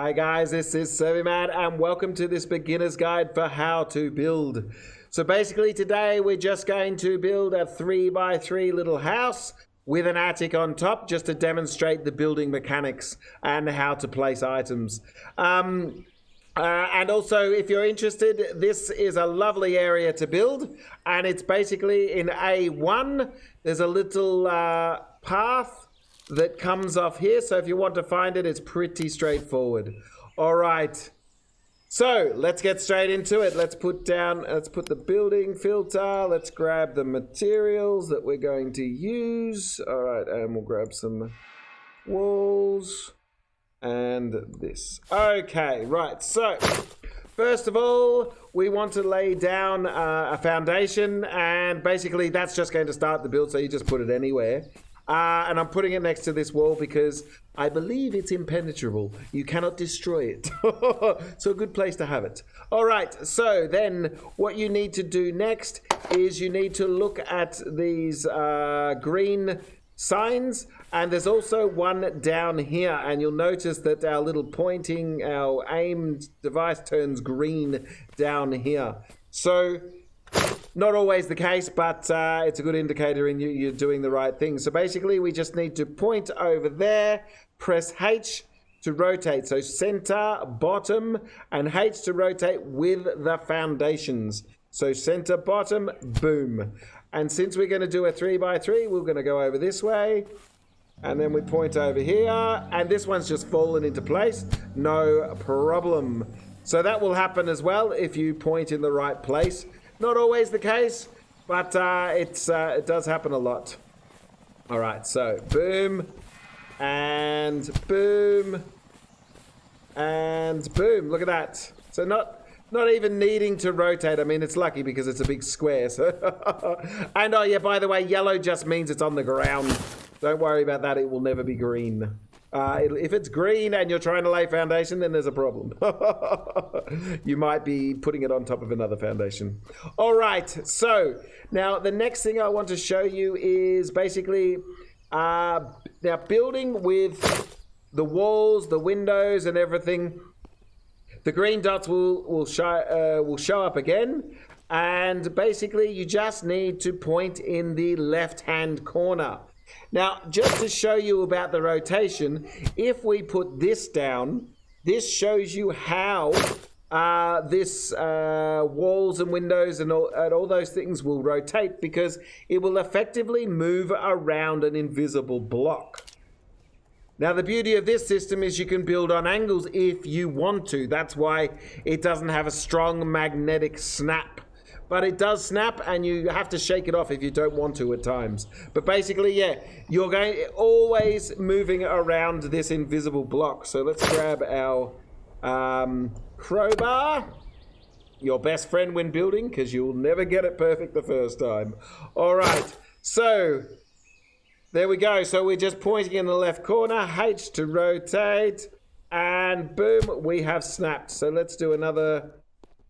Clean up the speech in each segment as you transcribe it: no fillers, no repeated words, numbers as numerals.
Hi guys, this is Surveyman and welcome to this beginner's guide for how to build. So basically today we're just going to build a 3x3 little house with an attic on top just to demonstrate the building mechanics and how to place items. And also, if you're interested, this is a lovely area to build, and it's basically in A1. There's a little path that comes off here, so if you want to find it, it's pretty straightforward. All right, so let's get straight into it. Let's put the building filter. Let's grab the materials that we're going to use. All right, and we'll grab some walls and this. Okay, right, so first of all, we want to lay down a foundation, and basically that's just going to start the build, so you just put it anywhere. And I'm putting it next to this wall because I believe it's impenetrable. You cannot destroy it. So a good place to have it. All right, so then what you need to do next is you need to look at these green signs, and there's also one down here, and you'll notice that our little pointing, our aimed device turns green down here. So not always the case, but it's a good indicator in you're doing the right thing. So basically we just need to point over there, press H to rotate. So center, bottom, and H to rotate with the foundations. So center, bottom, boom. And since we're going to do a 3x3, we're going to go over this way. And then we point over here. And this one's just fallen into place. No problem. So that will happen as well if you point in the right place. Not always the case, but it does happen a lot. All right, so boom, and boom, and boom. Look at that. So not even needing to rotate. I mean, it's lucky because it's a big square. So and oh yeah, by the way, yellow just means it's on the ground. Don't worry about that. It will never be green. If it's green and you're trying to lay foundation, then there's a problem. You might be putting it on top of another foundation. All right, so now the next thing I want to show you is basically now building with the walls, the windows, and everything. The green dots will show up again, and basically you just need to point in the left-hand corner. Now, just to show you about the rotation, if we put this down, this shows you how this walls and windows and all those things will rotate, because it will effectively move around an invisible block. Now, the beauty of this system is you can build on angles if you want to. That's why it doesn't have a strong magnetic snap. But it does snap, and you have to shake it off if you don't want to at times. But basically, yeah, you're always moving around this invisible block. So let's grab our crowbar. Your best friend when building, because you'll never get it perfect the first time. All right, so there we go. So we're just pointing in the left corner, H to rotate, and boom, we have snapped. So let's do another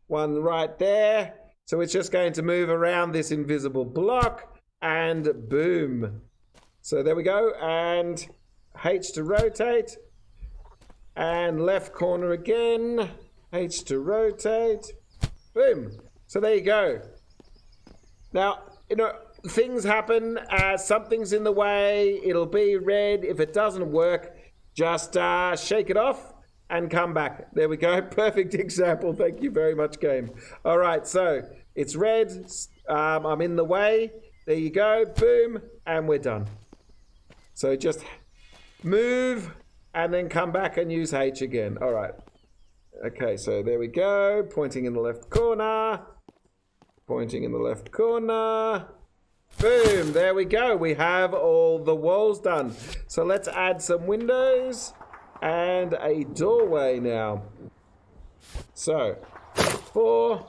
one right there. So it's just going to move around this invisible block, and boom. So there we go, and H to rotate, and left corner again, H to rotate, boom. So there you go. Now, you know, things happen, something's in the way, it'll be red. If it doesn't work, just shake it off and come back. There we go, perfect example. Thank you very much, game. All right, so it's red, I'm in the way. There you go, boom, and we're done. So just move and then come back and use H again. All right. Okay, so there we go, pointing in the left corner, pointing in the left corner. Boom, there we go. We have all the walls done. So let's add some windows and a doorway now. So 4,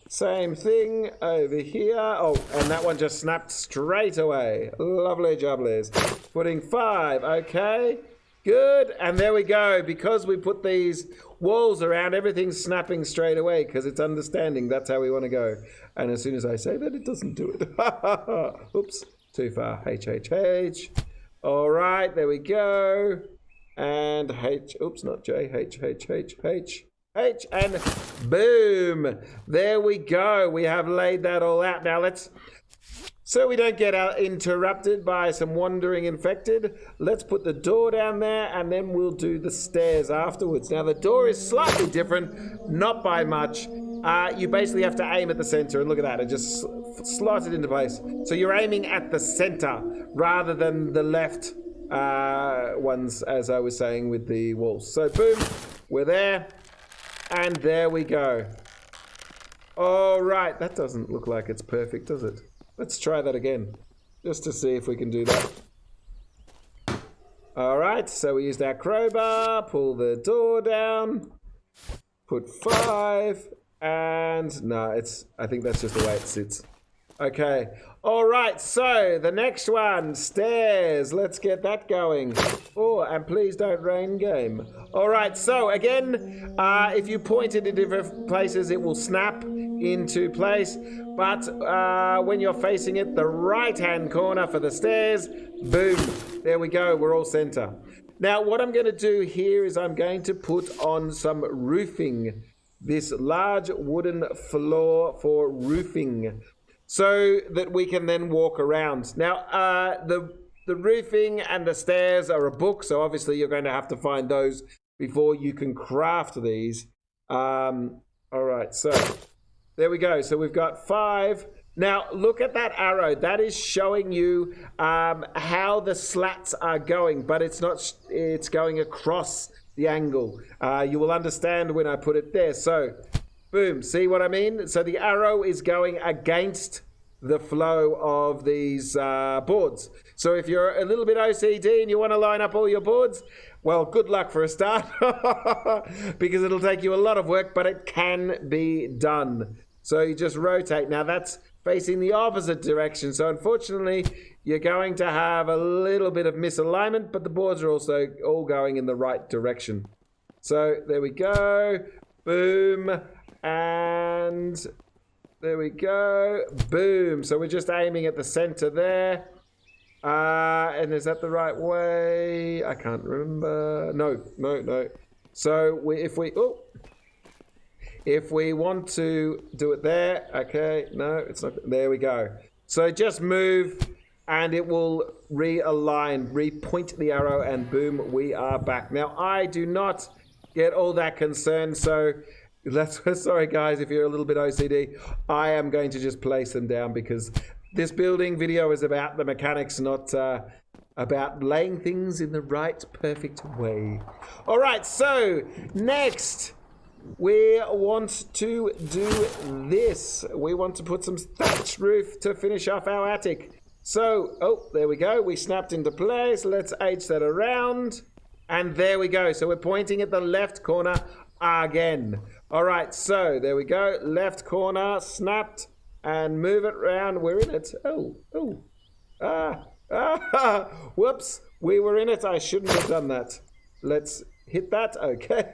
same thing over here. Oh, and that one just snapped straight away. Lovely jobblies. Putting 5, okay, good. And there we go. Because we put these walls around, everything's snapping straight away because it's understanding that's how we want to go. And as soon as I say that, it doesn't do it. Oops, too far. H. All right, there we go. and H. Oops, not J. H, H, H, H, H, and boom. There we go. We have laid that all out. Now let's, so we don't get interrupted by some wandering infected, let's put the door down there and then we'll do the stairs afterwards. Now the door is slightly different, not by much. You basically have to aim at the center, and look at that, it just slots it into place. So you're aiming at the center rather than the left ones, as I was saying with the walls. So boom, we're there, and there we go. All right, that doesn't look like it's perfect, does it? Let's try that again, just to see if we can do that. All right, so we used our crowbar, pull the door down, put 5, and no, I think that's just the way it sits. Okay, all right, so the next one, stairs. Let's get that going. Oh, and please don't rain game. All right, so again, if you point it in different places, it will snap into place. But when you're facing it, the right-hand corner for the stairs, boom, there we go, we're all center. Now, what I'm going to do here is I'm going to put on some roofing, this large wooden floor for roofing, so that we can then walk around. Now, the roofing and the stairs are a book, so obviously you're going to have to find those before you can craft these. All right, so there we go. So we've got 5. Now, look at that arrow. That is showing you how the slats are going, but it's not, it's going across the angle. You will understand when I put it there. So, boom, see what I mean? So the arrow is going against the flow of these boards. So if you're a little bit OCD and you want to line up all your boards, well, good luck for a start, because it'll take you a lot of work, but it can be done. So you just rotate. Now that's facing the opposite direction. So unfortunately, you're going to have a little bit of misalignment, but the boards are also all going in the right direction. So there we go. Boom. And there we go. Boom. So we're just aiming at the center there. And is that the right way? I can't remember. No. So if we want to do it there, okay, no, it's not. There we go. So just move and it will realign, repoint the arrow, and boom, we are back. Now, I do not get all that concerned, so sorry guys if you're a little bit OCD. I am going to just place them down because this building video is about the mechanics, not about laying things in the right, perfect way. All right, so next we want to do this. We want to put some thatch roof to finish off our attic. So, oh, there we go. We snapped into place. Let's H that around. And there we go. So we're pointing at the left corner again. All right, so there we go. Left corner, snapped, and move it around. We're in it. Whoops, we were in it. I shouldn't have done that. Let's hit that. Okay.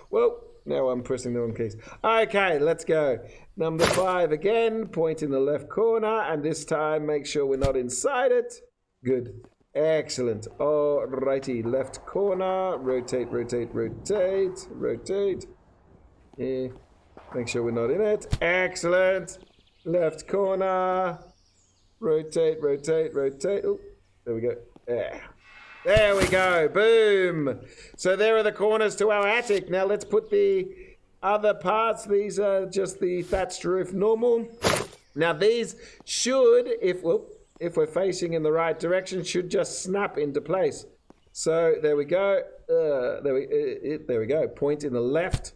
Well, now I'm pressing the wrong keys. Okay, let's go. Number 5 again. Point in the left corner, and this time make sure we're not inside it. Good. Excellent. Alrighty, left corner. Rotate. Yeah. Make sure we're not in it. Excellent. Left corner. Rotate. Oh, there we go. Yeah. There we go. Boom. So there are the corners to our attic. Now let's put the other parts. These are just the thatched roof normal. Now these should, if we're facing in the right direction, should just snap into place. So there we go. There we go. Point in the left.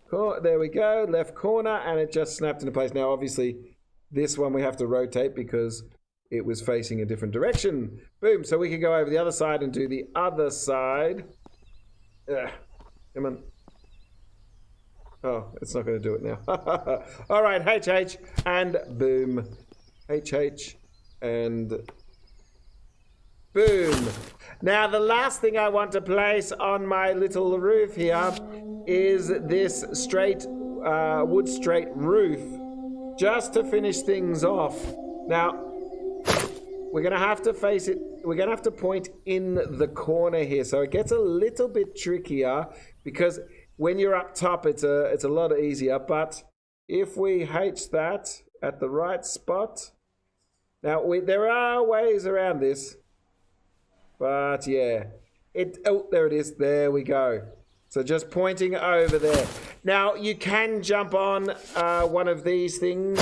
There we go. Left corner, and it just snapped into place. Now obviously this one we have to rotate because it was facing a different direction. Boom. So we can go over the other side and do the other side. Come on. Oh, it's not going to do it now. All right, HH, and boom. HH, and boom. Now, the last thing I want to place on my little roof here is this straight, wood straight roof, just to finish things off. Now, we're going to have to face it. We're going to have to point in the corner here. So it gets a little bit trickier because when you're up top, it's a lot easier. But if we H that at the right spot, now there are ways around this. But yeah, there it is. There we go. So just pointing over there. Now you can jump on one of these things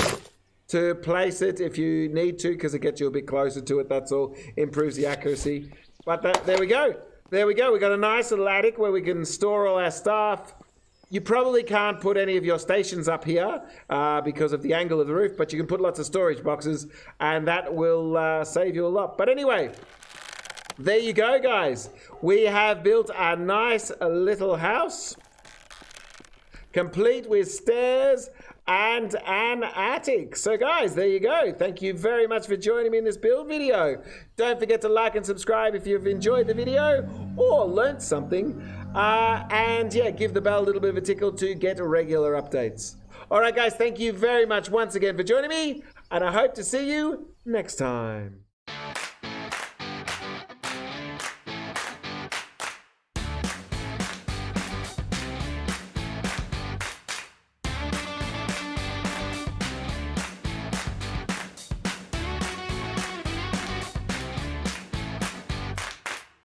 to place it if you need to, because it gets you a bit closer to it. That's all. Improves the accuracy. But there we go. There we go. We got a nice little attic where we can store all our stuff. You probably can't put any of your stations up here because of the angle of the roof, but you can put lots of storage boxes, and that will save you a lot. But anyway, there you go, guys. We have built a nice little house, complete with stairs and an attic. So guys, there you go. Thank you very much for joining me in this build video. Don't forget to like and subscribe if you've enjoyed the video or learnt something. And yeah, give the bell a little bit of a tickle to get regular updates. All right, guys, thank you very much once again for joining me, and I hope to see you next time.